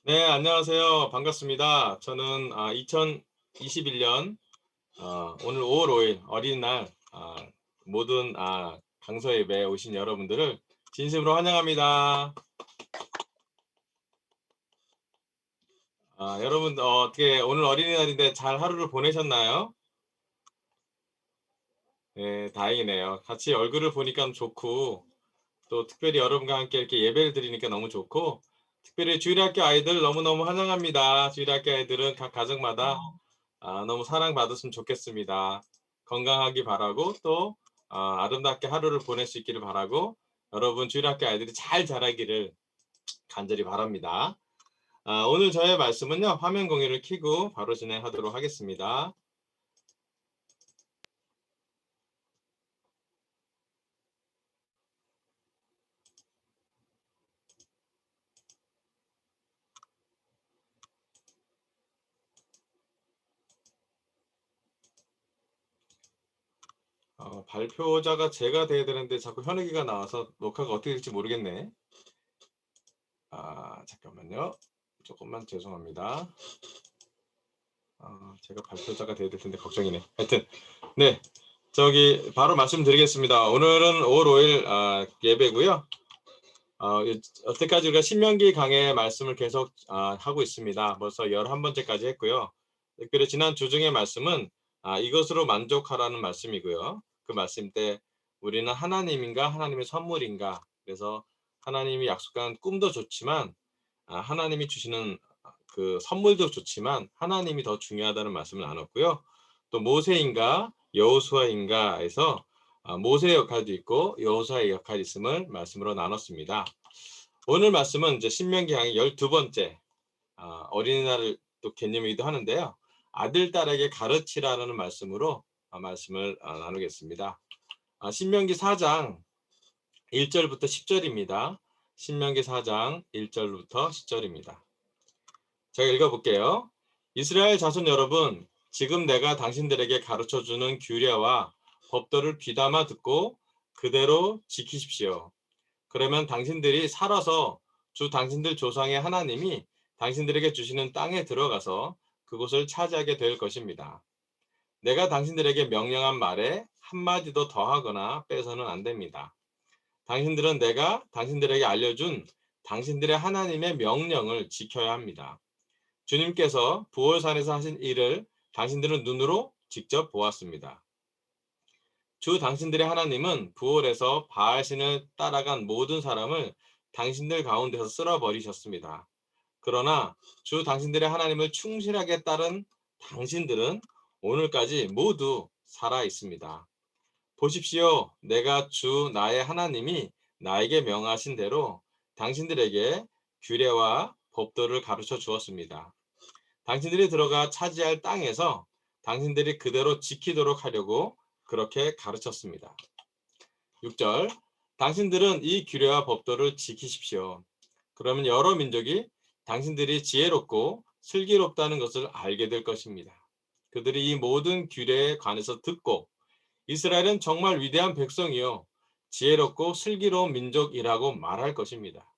네, 안녕하세요. 반갑습니다. 저는 2021년 오늘 5월 5일 어린이날 모든 강서 예배에 오신 여러분들을 진심으로 환영합니다. 여러분 어떻게 오늘 어린이날인데 잘 하루를 보내셨나요? 네, 다행이네요. 같이 얼굴을 보니까 좋고 또 특별히 여러분과 함께 이렇게 예배를 드리니까 너무 좋고 특별히 주일학교 아이들 너무너무 환영합니다. 주일학교 아이들은 각 가정마다 너무 사랑받았으면 좋겠습니다. 건강하기 바라고 또 아름답게 하루를 보낼 수 있기를 바라고 여러분 주일학교 아이들이 잘 자라기를 간절히 바랍니다. 오늘 저의 말씀은요. 화면 공유를 켜고 바로 진행하도록 하겠습니다. 발표자가 제가 돼야 되는데 자꾸 현욱이가 나와서 녹화가 어떻게 될지 모르겠네. 잠깐만요. 조금만 죄송합니다. 제가 발표자가 돼야 될 텐데 걱정이네. 하여튼 네, 저기 바로 말씀드리겠습니다. 오늘은 5월 5일 예배고요. 여태까지 우리가 신명기 강의 말씀을 계속 하고 있습니다. 벌써 11번째까지 했고요. 특별히 지난 주중의 말씀은 이것으로 만족하라는 말씀이고요. 그 말씀 때 우리는 하나님인가 하나님의 선물인가, 그래서 하나님이 약속한 꿈도 좋지만 하나님이 주시는 그 선물도 좋지만 하나님이 더 중요하다는 말씀을 나눴고요. 또 모세인가 여호수아인가에서 모세의 역할도 있고 여호수아의 역할이 있음을 말씀으로 나눴습니다. 오늘 말씀은 이제 신명기 강의 12번째 어린이날을 또 개념이기도 하는데요. 아들, 딸에게 가르치라는 말씀으로 말씀을 나누겠습니다. 신명기 4장 1절부터 10절입니다. 신명기 4장 1절부터 10절입니다. 제가 읽어볼게요. 이스라엘 자손 여러분, 지금 내가 당신들에게 가르쳐주는 규례와 법도를 귀담아 듣고 그대로 지키십시오. 그러면 당신들이 살아서 주 당신들 조상의 하나님이 당신들에게 주시는 땅에 들어가서 그곳을 차지하게 될 것입니다. 내가 당신들에게 명령한 말에 한마디도 더하거나 빼서는 안 됩니다. 당신들은 내가 당신들에게 알려준 당신들의 하나님의 명령을 지켜야 합니다. 주님께서 부올산에서 하신 일을 당신들은 눈으로 직접 보았습니다. 주 당신들의 하나님은 부올에서 바알신을 따라간 모든 사람을 당신들 가운데서 쓸어버리셨습니다. 그러나 주 당신들의 하나님을 충실하게 따른 당신들은 오늘까지 모두 살아 있습니다. 보십시오. 내가 주 나의 하나님이 나에게 명하신 대로 당신들에게 규례와 법도를 가르쳐 주었습니다. 당신들이 들어가 차지할 땅에서 당신들이 그대로 지키도록 하려고 그렇게 가르쳤습니다. 6절, 당신들은 이 규례와 법도를 지키십시오. 그러면 여러 민족이 당신들이 지혜롭고 슬기롭다는 것을 알게 될 것입니다. 그들이 이 모든 규례에 관해서 듣고 이스라엘은 정말 위대한 백성이요 지혜롭고 슬기로운 민족이라고 말할 것입니다.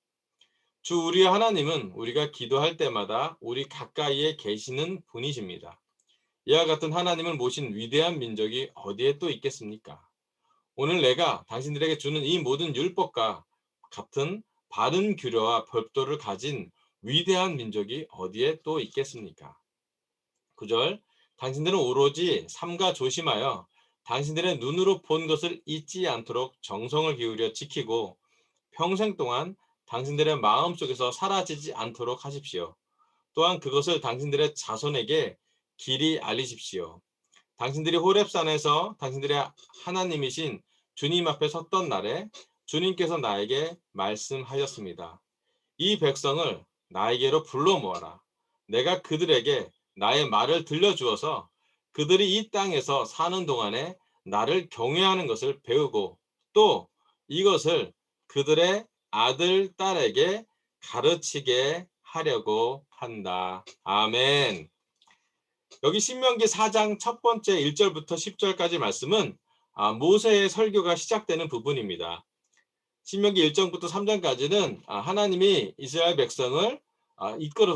주 우리의 하나님은 우리가 기도할 때마다 우리 가까이에 계시는 분이십니다. 이와 같은 하나님을 모신 위대한 민족이 어디에 또 있겠습니까? 오늘 내가 당신들에게 주는 이 모든 율법과 같은 바른 규례와 법도를 가진 위대한 민족이 어디에 또 있겠습니까? 9절, 당신들은 오로지 삼가 조심하여 당신들의 눈으로 본 것을 잊지 않도록 정성을 기울여 지키고 평생 동안 당신들의 마음속에서 사라지지 않도록 하십시오. 또한 그것을 당신들의 자손에게 길이 알리십시오. 당신들이 호렙산에서 당신들의 하나님이신 주님 앞에 섰던 날에 주님께서 나에게 말씀하셨습니다. 이 백성을 나에게로 불러 모아라. 내가 그들에게 나의 말을 들려주어서 그들이 이 땅에서 사는 동안에 나를 경외하는 것을 배우고 또 이것을 그들의 아들, 딸에게 가르치게 하려고 한다. 아멘. 여기 신명기 4장 첫 번째 1절부터 10절까지 말씀은 모세의 설교가 시작되는 부분입니다. 신명기 1장부터 3장까지는 하나님이 이스라엘 백성을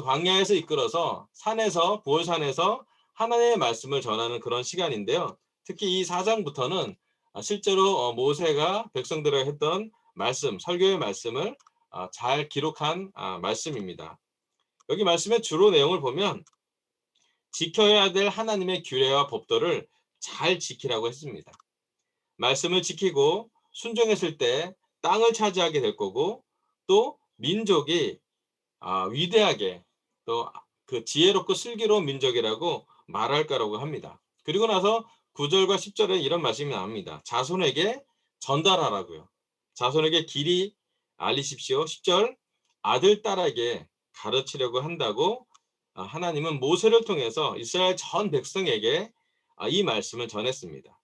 광야에서 이끌어서 산에서 보홀산에서 하나님의 말씀을 전하는 그런 시간인데요. 특히 이 4장부터는 실제로 모세가 백성들에게 했던 말씀, 설교의 말씀을 잘 기록한 말씀입니다. 여기 말씀의 주로 내용을 보면 지켜야 될 하나님의 규례와 법도를 잘 지키라고 했습니다. 말씀을 지키고 순종했을 때 땅을 차지하게 될 거고, 또 민족이 위대하게, 또 그 지혜롭고 슬기로운 민족이라고 말할 거라고 합니다. 그리고 나서 9절과 10절에 이런 말씀이 나옵니다. 자손에게 전달하라고요. 자손에게 길이 알리십시오. 10절, 아들 딸에게 가르치려고 한다고 하나님은 모세를 통해서 이스라엘 전 백성에게 이 말씀을 전했습니다.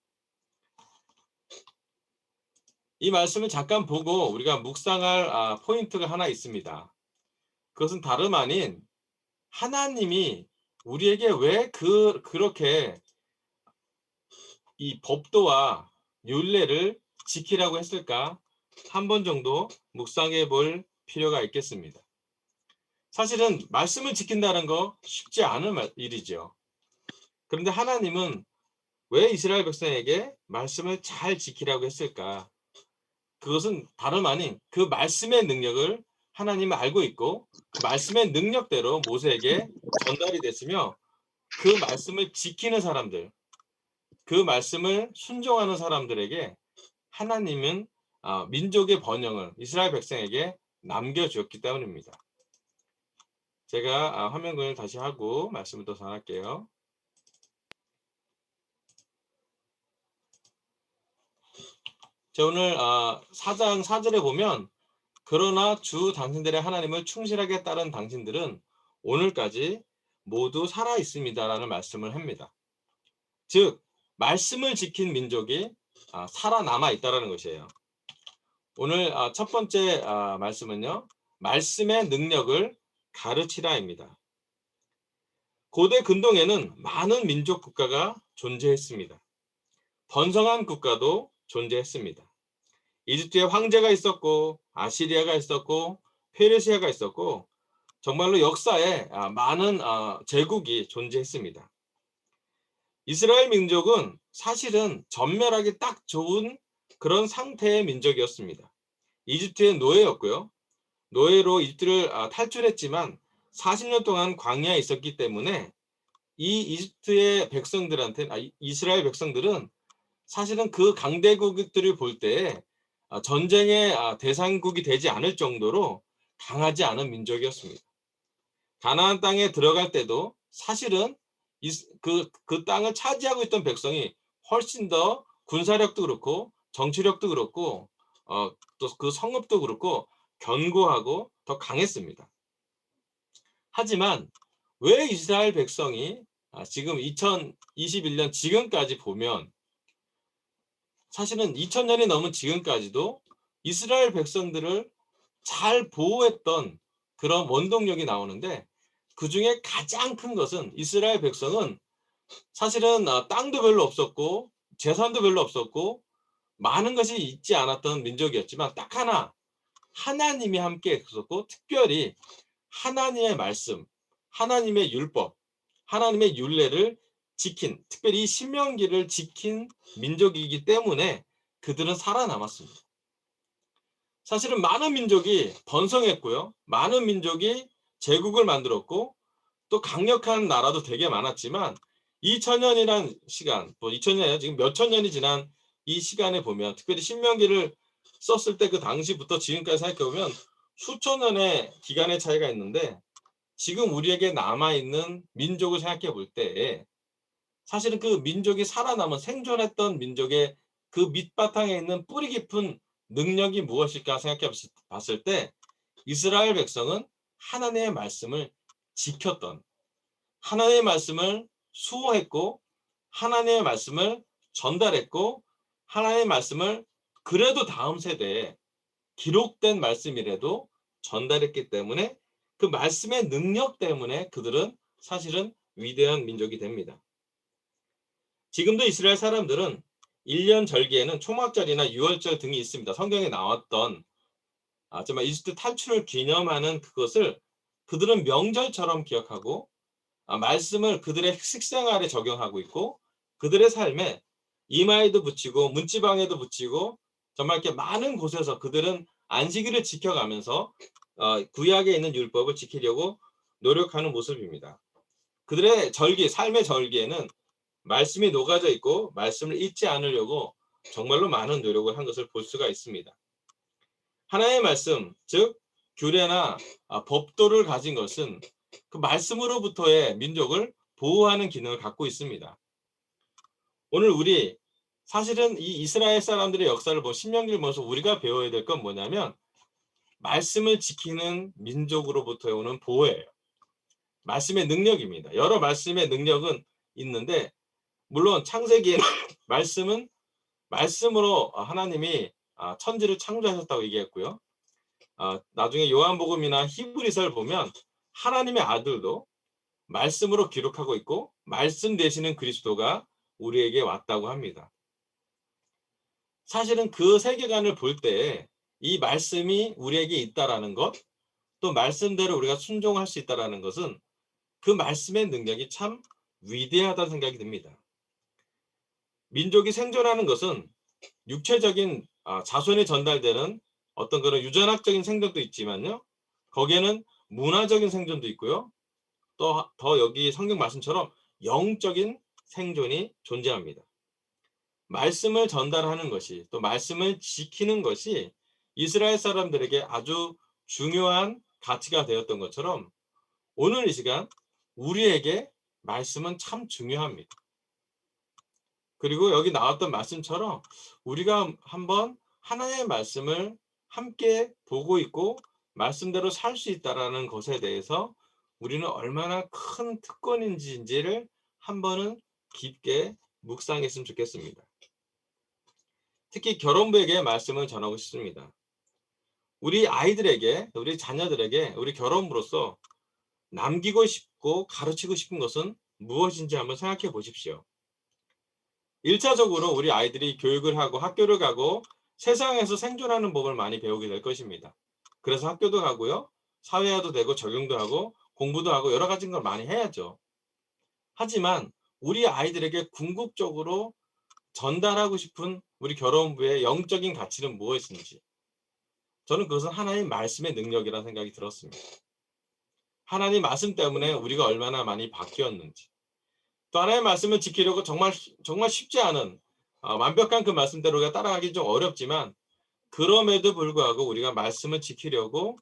이 말씀을 잠깐 보고 우리가 묵상할 포인트가 하나 있습니다. 그것은 다름 아닌 하나님이 우리에게 왜 그렇게 이 법도와 율례를 지키라고 했을까? 한 번 정도 묵상해 볼 필요가 있겠습니다. 사실은 말씀을 지킨다는 거 쉽지 않은 일이죠. 그런데 하나님은 왜 이스라엘 백성에게 말씀을 잘 지키라고 했을까? 그것은 다름 아닌 그 말씀의 능력을 하나님은 알고 있고, 그 말씀의 능력대로 모세에게 전달이 됐으며, 그 말씀을 지키는 사람들, 그 말씀을 순종하는 사람들에게 하나님은 민족의 번영을 이스라엘 백성에게 남겨주었기 때문입니다. 제가 화면 공유를 다시 하고 말씀을 더 전할게요. 자, 오늘 4장 4절에 보면, 그러나 주 당신들의 하나님을 충실하게 따른 당신들은 오늘까지 모두 살아 있습니다라는 말씀을 합니다. 즉 말씀을 지킨 민족이 살아남아 있다라는 것이에요. 오늘 첫 번째 말씀은요, 말씀의 능력을 가르치라입니다. 고대 근동에는 많은 민족 국가가 존재했습니다. 번성한 국가도 존재했습니다. 이집트에 황제가 있었고, 아시리아가 있었고, 페르시아가 있었고, 정말로 역사에 많은 제국이 존재했습니다. 이스라엘 민족은 사실은 전멸하기 딱 좋은 그런 상태의 민족이었습니다. 이집트의 노예였고요. 노예로 이집트를 탈출했지만 40년 동안 광야에 있었기 때문에 이 이집트의 이스라엘 백성들은 사실은 그 강대국들을 볼 때 전쟁의 대상국이 되지 않을 정도로 강하지 않은 민족이었습니다. 가나안 땅에 들어갈 때도 사실은 그 땅을 차지하고 있던 백성이 훨씬 더 군사력도 그렇고 정치력도 그렇고 또 그 성읍도 그렇고 견고하고 더 강했습니다. 하지만 왜 이스라엘 백성이 지금 2021년 지금까지 보면, 사실은 2000년이 넘은 지금까지도 이스라엘 백성들을 잘 보호했던 그런 원동력이 나오는데, 그 중에 가장 큰 것은 이스라엘 백성은 사실은 땅도 별로 없었고 재산도 별로 없었고 많은 것이 있지 않았던 민족이었지만, 딱 하나 하나님이 함께 있었고, 특별히 하나님의 말씀, 하나님의 율법, 하나님의 율례를 지킨, 특별히 신명기를 지킨 민족이기 때문에 그들은 살아남았습니다. 사실은 많은 민족이 번성했고요, 많은 민족이 제국을 만들었고, 또 강력한 나라도 되게 많았지만 2000년이란 시간, 2000년이야 지금 몇천 년이 지난 이 시간에 보면, 특별히 신명기를 썼을 때 그 당시부터 지금까지 생각해보면 수천 년의 기간의 차이가 있는데, 지금 우리에게 남아있는 민족을 생각해 볼 때 사실은 그 민족이 살아남은, 생존했던 민족의 그 밑바탕에 있는 뿌리 깊은 능력이 무엇일까 생각해 봤을 때, 이스라엘 백성은 하나님의 말씀을 지켰던, 하나님의 말씀을 수호했고, 하나님의 말씀을 전달했고, 하나님의 말씀을 그래도 다음 세대에 기록된 말씀이라도 전달했기 때문에, 그 말씀의 능력 때문에 그들은 사실은 위대한 민족이 됩니다. 지금도 이스라엘 사람들은 1년 절기에는 초막절이나 유월절 등이 있습니다. 성경에 나왔던 정말 이집트 탈출을 기념하는 그것을 그들은 명절처럼 기억하고 말씀을 그들의 식생활에 적용하고 있고 그들의 삶에 이마에도 붙이고 문지방에도 붙이고 정말 이렇게 많은 곳에서 그들은 안식일을 지켜가면서 구약에 있는 율법을 지키려고 노력하는 모습입니다. 그들의 절기, 삶의 절기에는 말씀이 녹아져 있고 말씀을 잊지 않으려고 정말로 많은 노력을 한 것을 볼 수가 있습니다. 하나의 말씀, 즉 규례나 법도를 가진 것은 그 말씀으로부터의 민족을 보호하는 기능을 갖고 있습니다. 오늘 우리 사실은 이 이스라엘 사람들의 역사를 보고 신명기를 보면서 우리가 배워야 될 건 뭐냐면 말씀을 지키는 민족으로부터 오는 보호예요. 말씀의 능력입니다. 여러 말씀의 능력은 있는데 물론 창세기에는 말씀은 말씀으로 하나님이 천지를 창조하셨다고 얘기했고요. 나중에 요한복음이나 히브리서를 보면 하나님의 아들도 말씀으로 기록하고 있고 말씀 되시는 그리스도가 우리에게 왔다고 합니다. 사실은 그 세계관을 볼 때 이 말씀이 우리에게 있다라는 것, 또 말씀대로 우리가 순종할 수 있다라는 것은 그 말씀의 능력이 참 위대하다는 생각이 듭니다. 민족이 생존하는 것은 육체적인 자손이 전달되는 어떤 그런 유전학적인 생존도 있지만요. 거기에는 문화적인 생존도 있고요. 또 더 여기 성경 말씀처럼 영적인 생존이 존재합니다. 말씀을 전달하는 것이 또 말씀을 지키는 것이 이스라엘 사람들에게 아주 중요한 가치가 되었던 것처럼 오늘 이 시간 우리에게 말씀은 참 중요합니다. 그리고 여기 나왔던 말씀처럼 우리가 한번 하나님의 말씀을 함께 보고 있고 말씀대로 살 수 있다라는 것에 대해서 우리는 얼마나 큰 특권인지를 한 번은 깊게 묵상했으면 좋겠습니다. 특히 결혼부에게 말씀을 전하고 싶습니다. 우리 아이들에게, 우리 자녀들에게, 우리 결혼부로서 남기고 싶고 가르치고 싶은 것은 무엇인지 한번 생각해 보십시오. 1차적으로 우리 아이들이 교육을 하고 학교를 가고 세상에서 생존하는 법을 많이 배우게 될 것입니다. 그래서 학교도 가고요. 사회화도 되고 적용도 하고 공부도 하고 여러 가지 걸 많이 해야죠. 하지만 우리 아이들에게 궁극적으로 전달하고 싶은 우리 결혼부의 영적인 가치는 무엇인지 저는 그것은 하나님 말씀의 능력이라는 생각이 들었습니다. 하나님 말씀 때문에 우리가 얼마나 많이 바뀌었는지 또 하나님의 말씀을 지키려고 정말 쉽지 않은 완벽한 그 말씀대로 우리가 따라가기 좀 어렵지만 그럼에도 불구하고 우리가 말씀을 지키려고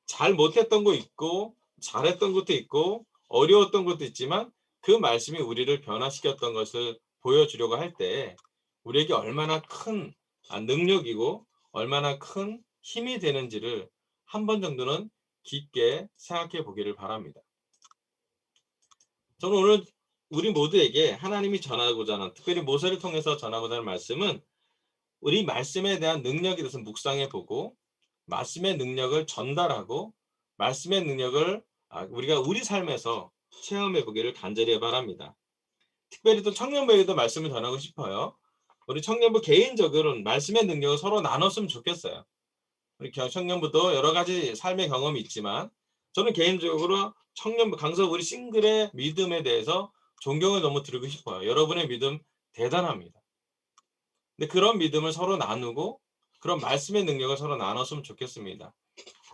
잘 못했던 거 있고 잘했던 것도 있고 어려웠던 것도 있지만 그 말씀이 우리를 변화시켰던 것을 보여주려고 할 때 우리에게 얼마나 큰 능력이고 얼마나 큰 힘이 되는지를 한 번 정도는 깊게 생각해 보기를 바랍니다. 저는 오늘 우리 모두에게 하나님이 전하고자 하는 특별히 모세를 통해서 전하고자 하는 말씀은 우리 말씀에 대한 능력에 대해서 묵상해 보고 말씀의 능력을 전달하고 말씀의 능력을 우리가 우리 삶에서 체험해 보기를 간절히 바랍니다. 특별히 또 청년부에게도 말씀을 전하고 싶어요. 우리 청년부 개인적으로는 말씀의 능력을 서로 나눴으면 좋겠어요. 우리 청년부도 여러 가지 삶의 경험이 있지만 저는 개인적으로 청년부 강서 우리 싱글의 믿음에 대해서 존경을 너무 드리고 싶어요. 여러분의 믿음 대단합니다. 근데 그런 믿음을 서로 나누고 그런 말씀의 능력을 서로 나눴으면 좋겠습니다.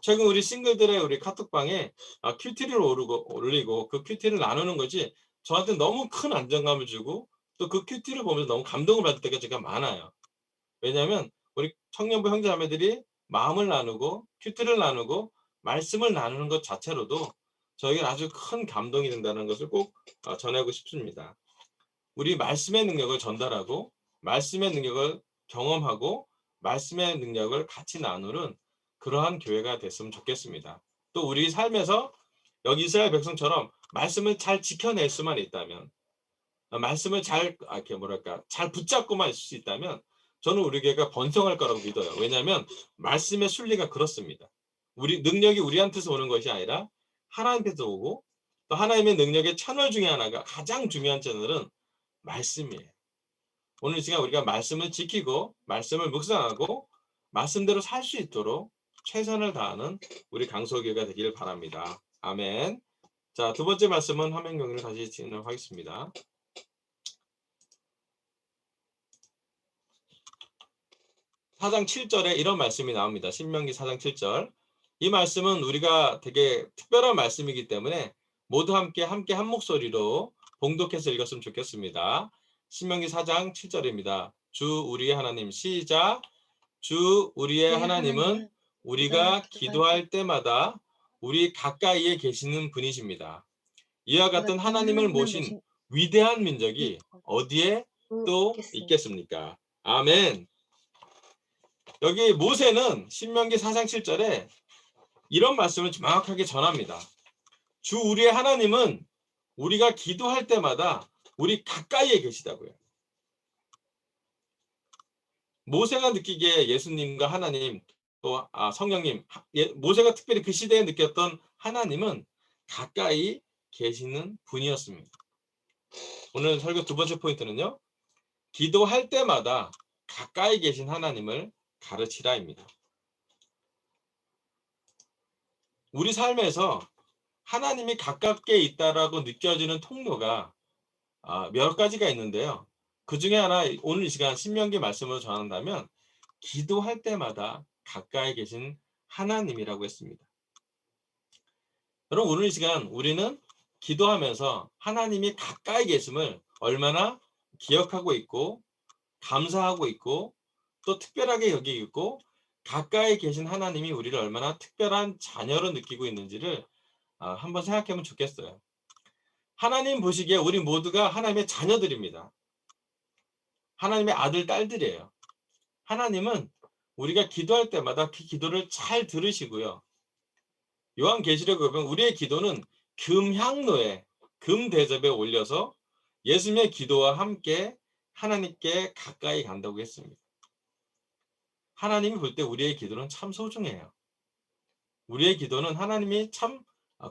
최근 우리 싱글들의 우리 카톡방에 큐티를 올리고 그 큐티를 나누는 것이 저한테 너무 큰 안정감을 주고 또 그 큐티를 보면서 너무 감동을 받을 때가 제가 많아요. 왜냐하면 우리 청년부 형제자매들이 마음을 나누고 큐티를 나누고 말씀을 나누는 것 자체로도 저에게 아주 큰 감동이 된다는 것을 꼭 전하고 싶습니다. 우리 말씀의 능력을 전달하고 말씀의 능력을 경험하고 말씀의 능력을 같이 나누는 그러한 교회가 됐으면 좋겠습니다. 또 우리 삶에서 여기 이스라엘 백성처럼 말씀을 잘 지켜낼 수만 있다면 말씀을 잘 이렇게 뭐랄까 잘 붙잡고만 있을 수 있다면 저는 우리 교회가 번성할 거라고 믿어요. 왜냐하면 말씀의 순리가 그렇습니다. 우리 능력이 우리한테서 오는 것이 아니라 하나님께서 오고 또 하나님의 능력의 채널 중에 하나가 가장 중요한 채널은 말씀이에요. 오늘 시간 우리가 말씀을 지키고 말씀을 묵상하고 말씀대로 살 수 있도록 최선을 다하는 우리 강서교회가 되기를 바랍니다. 아멘. 자, 두 번째 말씀은 화면 공유를 다시 진행하겠습니다. 4장 7절에 이런 말씀이 나옵니다. 신명기 4장 7절. 이 말씀은 우리가 되게 특별한 말씀이기 때문에 모두 함께 한 목소리로 봉독해서 읽었으면 좋겠습니다. 신명기 4장 7절입니다. 주 우리의 하나님, 시작. 주 우리의 하나님은 우리가 기도할 때마다 우리 가까이에 계시는 분이십니다. 이와 같은 하나님을 모신 위대한 민족이 어디에 또 있겠습니까? 아멘. 여기 모세는 신명기 4장 7절에 이런 말씀을 정확하게 전합니다. 주 우리의 하나님은 우리가 기도할 때마다 우리 가까이에 계시다고요. 모세가 느끼기에 예수님과 하나님 또 성령님, 모세가 특별히 그 시대에 느꼈던 하나님은 가까이 계시는 분이었습니다. 오늘 설교 두 번째 포인트는요. 기도할 때마다 가까이 계신 하나님을 가르치라입니다. 우리 삶에서 하나님이 가깝게 있다라고 느껴지는 통로가 몇 가지가 있는데요. 그 중에 하나 오늘 이 시간 신명기 말씀으로 전한다면 기도할 때마다 가까이 계신 하나님이라고 했습니다. 여러분 오늘 이 시간 우리는 기도하면서 하나님이 가까이 계심을 얼마나 기억하고 있고 감사하고 있고 또 특별하게 여기고 있고 가까이 계신 하나님이 우리를 얼마나 특별한 자녀로 느끼고 있는지를 한번 생각하면 좋겠어요. 하나님 보시기에 우리 모두가 하나님의 자녀들입니다. 하나님의 아들, 딸들이에요. 하나님은 우리가 기도할 때마다 그 기도를 잘 들으시고요. 요한계시록에 보면 우리의 기도는 금향로에, 금대접에 올려서 예수님의 기도와 함께 하나님께 가까이 간다고 했습니다. 하나님이 볼 때 우리의 기도는 참 소중해요. 우리의 기도는 하나님이 참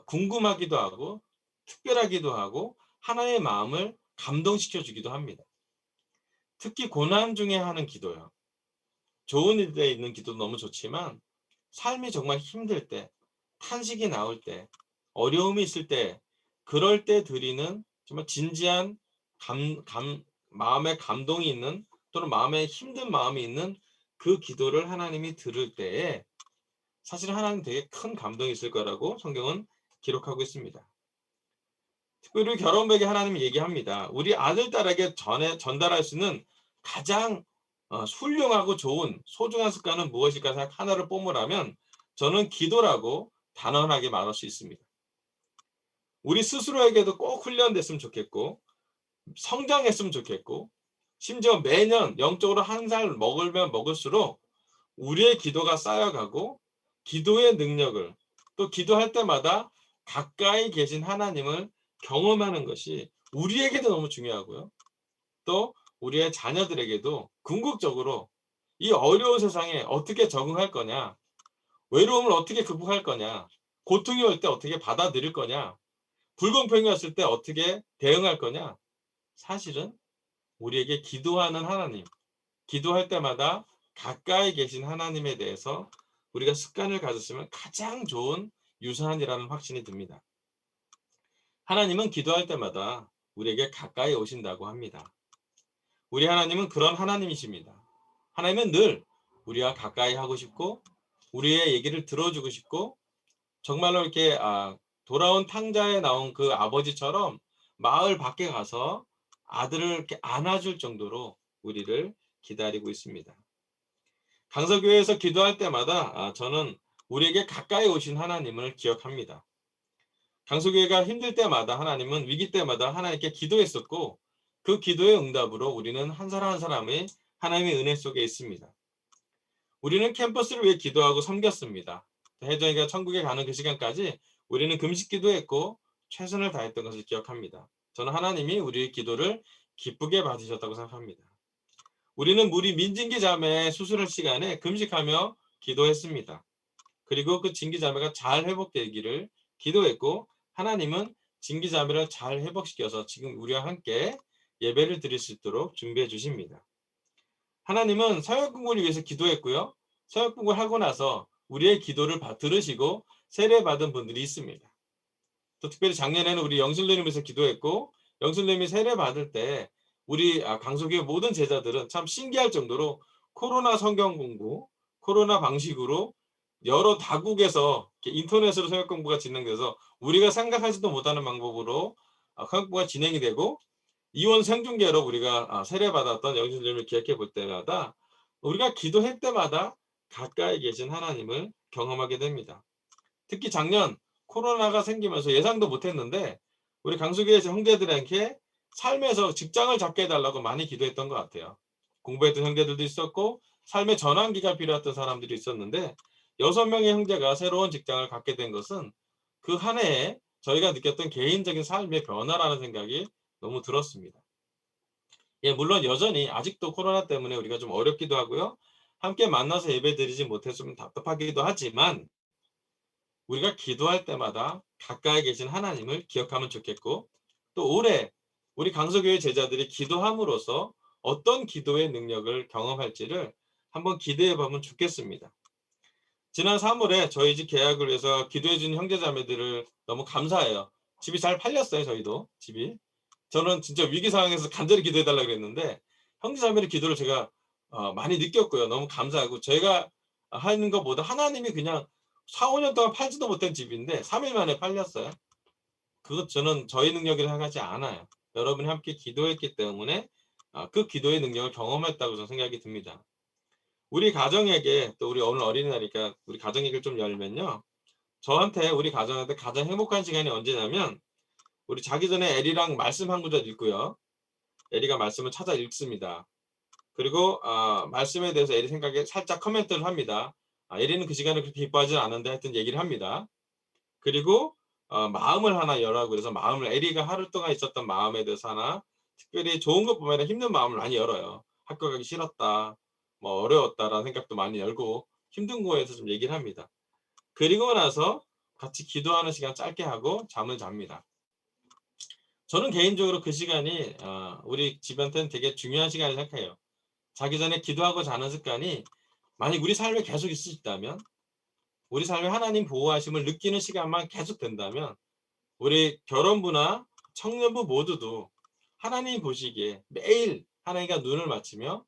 궁금하기도 하고 특별하기도 하고 하나님의 마음을 감동시켜 주기도 합니다. 특히 고난 중에 하는 기도요. 좋은 일에 있는 기도도 너무 좋지만 삶이 정말 힘들 때, 탄식이 나올 때, 어려움이 있을 때, 그럴 때 드리는 정말 진지한 마음에 감동이 있는 또는 마음에 힘든 마음이 있는 그 기도를 하나님이 들을 때에 사실 하나님 되게 큰 감동이 있을 거라고 성경은 기록하고 있습니다. 특별히 결혼백에 하나님이 얘기합니다. 우리 아들, 딸에게 전달할 수 있는 가장 훌륭하고 좋은 소중한 습관은 무엇일까 생각 하나를 뽑으라면 저는 기도라고 단언하게 말할 수 있습니다. 우리 스스로에게도 꼭 훈련됐으면 좋겠고 성장했으면 좋겠고 심지어 매년 영적으로 한 살 먹으면 먹을수록 우리의 기도가 쌓여가고 기도의 능력을 또 기도할 때마다 가까이 계신 하나님을 경험하는 것이 우리에게도 너무 중요하고요. 또 우리의 자녀들에게도 궁극적으로 이 어려운 세상에 어떻게 적응할 거냐, 외로움을 어떻게 극복할 거냐, 고통이 올 때 어떻게 받아들일 거냐, 불공평이 왔을 때 어떻게 대응할 거냐, 사실은 우리에게 기도하는 하나님, 기도할 때마다 가까이 계신 하나님에 대해서 우리가 습관을 가졌으면 가장 좋은 유산이라는 확신이 듭니다. 하나님은 기도할 때마다 우리에게 가까이 오신다고 합니다. 우리 하나님은 그런 하나님이십니다. 하나님은 늘 우리와 가까이 하고 싶고 우리의 얘기를 들어주고 싶고 정말로 이렇게 돌아온 탕자에 나온 그 아버지처럼 마을 밖에 가서 아들을 이렇게 안아줄 정도로 우리를 기다리고 있습니다. 강서교회에서 기도할 때마다 저는 우리에게 가까이 오신 하나님을 기억합니다. 강서교회가 힘들 때마다 하나님은 위기 때마다 하나님께 기도했었고 그 기도의 응답으로 우리는 한 사람 한 사람이 하나님의 은혜 속에 있습니다. 우리는 캠퍼스를 위해 기도하고 섬겼습니다. 혜정이가 천국에 가는 그 시간까지 우리는 금식 기도했고 최선을 다했던 것을 기억합니다. 저는 하나님이 우리의 기도를 기쁘게 받으셨다고 생각합니다. 우리는 우리 민진기 자매 수술할 시간에 금식하며 기도했습니다. 그리고 그 진기 자매가 잘 회복되기를 기도했고 하나님은 진기 자매를 잘 회복시켜서 지금 우리와 함께 예배를 드릴 수 있도록 준비해 주십니다. 하나님은 서역공부를 위해서 기도했고요. 서역공부를 하고 나서 우리의 기도를 들으시고 세례받은 분들이 있습니다. 또 특별히 작년에는 우리 영신로님에서 기도했고 영신로님이 세례받을 때 우리 강소교회 모든 제자들은 참 신기할 정도로 코로나 성경 공부, 코로나 방식으로 여러 다국에서 인터넷으로 성경 공부가 진행돼서 우리가 생각하지도 못하는 방법으로 성경 공부가 진행이 되고 이원 생중계로 우리가 세례받았던 영신님을 기억해 볼 때마다 우리가 기도할 때마다 가까이 계신 하나님을 경험하게 됩니다. 특히 작년 코로나가 생기면서 예상도 못했는데 우리 강수교회 형제들에게 삶에서 직장을 잡게 해달라고 많이 기도했던 것 같아요. 공부했던 형제들도 있었고 삶의 전환기가 필요했던 사람들이 있었는데 6명의 형제가 새로운 직장을 갖게 된 것은 그 한 해에 저희가 느꼈던 개인적인 삶의 변화라는 생각이 너무 들었습니다. 예, 물론 여전히 아직도 코로나 때문에 우리가 좀 어렵기도 하고요. 함께 만나서 예배드리지 못해서 좀 답답하기도 하지만 우리가 기도할 때마다 가까이 계신 하나님을 기억하면 좋겠고 또 올해 우리 강서교회 제자들이 기도함으로써 어떤 기도의 능력을 경험할지를 한번 기대해 보면 좋겠습니다. 지난 3월에 저희 집 계약을 위해서 기도해 준 형제자매들을 너무 감사해요. 집이 잘 팔렸어요. 저희도 집이. 저는 진짜 위기 상황에서 간절히 기도해 달라고 그랬는데 형제자매의 기도를 제가 많이 느꼈고요. 너무 감사하고 저희가 하는 것보다 하나님이 그냥 4, 5년 동안 팔지도 못한 집인데 3일 만에 팔렸어요. 그것 저는 저희 능력이라 생각하지 않아요. 여러분이 함께 기도했기 때문에 그 기도의 능력을 경험했다고 저는 생각이 듭니다. 우리 가정에게 또 우리 오늘 어린이날이니까 우리 가정 얘기를 좀 열면요. 저한테 우리 가정한테 가장 행복한 시간이 언제냐면 우리 자기 전에 에리랑 말씀 한 구절 읽고요. 에리가 말씀을 찾아 읽습니다. 그리고 말씀에 대해서 에리 생각에 살짝 코멘트를 합니다. 에리는 그 시간을 그렇게 기뻐하지는 않은데 하여튼 얘기를 합니다. 그리고 마음을 하나 열라고 그래서 마음을 에리가 하루 동안 있었던 마음에 대해서 하나 특별히 좋은 것 보면 힘든 마음을 많이 열어요. 학교 가기 싫었다, 뭐 어려웠다라는 생각도 많이 열고 힘든 거에서 좀 얘기를 합니다. 그리고 나서 같이 기도하는 시간 짧게 하고 잠을 잡니다. 저는 개인적으로 그 시간이 우리 집한테는 되게 중요한 시간이라고 생각해요. 자기 전에 기도하고 자는 습관이 만약 우리 삶에 계속 있으시다면 우리 삶에 하나님 보호하심을 느끼는 시간만 계속 된다면 우리 결혼부나 청년부 모두도 하나님 보시기에 매일 하나님과 눈을 맞추며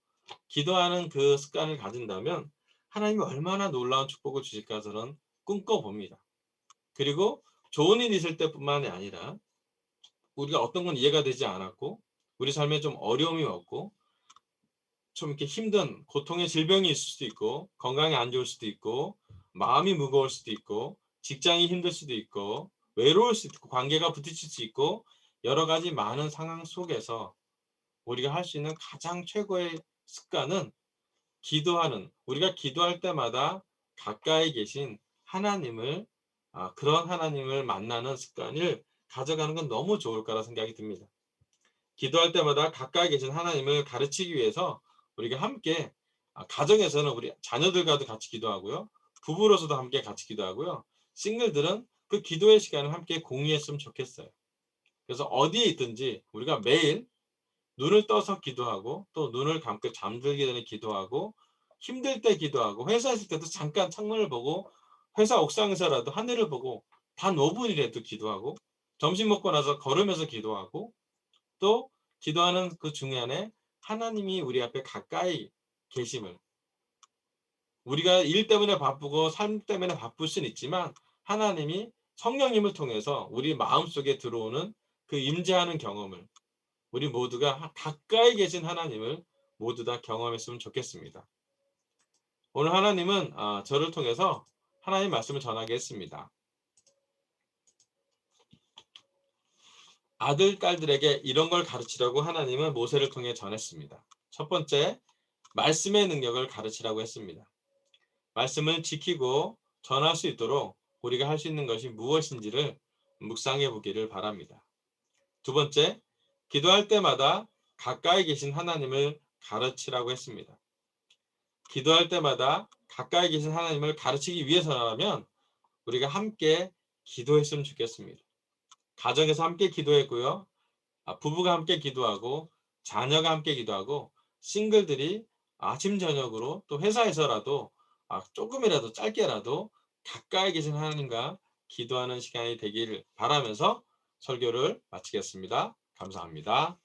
기도하는 그 습관을 가진다면 하나님이 얼마나 놀라운 축복을 주실까 저는 꿈꿔봅니다. 그리고 좋은 일이 있을 때뿐만이 아니라 우리가 어떤 건 이해가 되지 않았고 우리 삶에 좀 어려움이 왔고 좀 이렇게 힘든 고통의 질병이 있을 수도 있고 건강이 안 좋을 수도 있고 마음이 무거울 수도 있고 직장이 힘들 수도 있고 외로울 수도 있고 관계가 부딪힐 수 있고 여러 가지 많은 상황 속에서 우리가 할 수 있는 가장 최고의 습관은 기도하는 우리가 기도할 때마다 가까이 계신 하나님을 그런 하나님을 만나는 습관을 가져가는 건 너무 좋을 거라 생각이 듭니다. 기도할 때마다 가까이 계신 하나님을 가르치기 위해서 우리가 함께 가정에서는 우리 자녀들과도 같이 기도하고요. 부부로서도 함께 같이 기도하고요. 싱글들은 그 기도의 시간을 함께 공유했으면 좋겠어요. 그래서 어디에 있든지 우리가 매일 눈을 떠서 기도하고 또 눈을 감고 잠들기 전에 기도하고 힘들 때 기도하고 회사에 있을 때도 잠깐 창문을 보고 회사 옥상에서라도 하늘을 보고 단 5분이라도 기도하고 점심 먹고 나서 걸으면서 기도하고 또 기도하는 그 중간에 하나님이 우리 앞에 가까이 계심을 우리가 일 때문에 바쁘고 삶 때문에 바쁠 수는 있지만 하나님이 성령님을 통해서 우리 마음속에 들어오는 그 임재하는 경험을 우리 모두가 가까이 계신 하나님을 모두 다 경험했으면 좋겠습니다. 오늘 하나님은 저를 통해서 하나님 말씀을 전하게 했습니다. 아들, 딸들에게 이런 걸 가르치라고 하나님은 모세를 통해 전했습니다. 첫 번째, 말씀의 능력을 가르치라고 했습니다. 말씀을 지키고 전할 수 있도록 우리가 할 수 있는 것이 무엇인지를 묵상해 보기를 바랍니다. 두 번째, 기도할 때마다 가까이 계신 하나님을 가르치라고 했습니다. 기도할 때마다 가까이 계신 하나님을 가르치기 위해서라면 우리가 함께 기도했으면 좋겠습니다. 가정에서 함께 기도했고요. 부부가 함께 기도하고 자녀가 함께 기도하고 싱글들이 아침 저녁으로 또 회사에서라도 조금이라도 짧게라도 가까이 계신 하나님과 기도하는 시간이 되기를 바라면서 설교를 마치겠습니다. 감사합니다.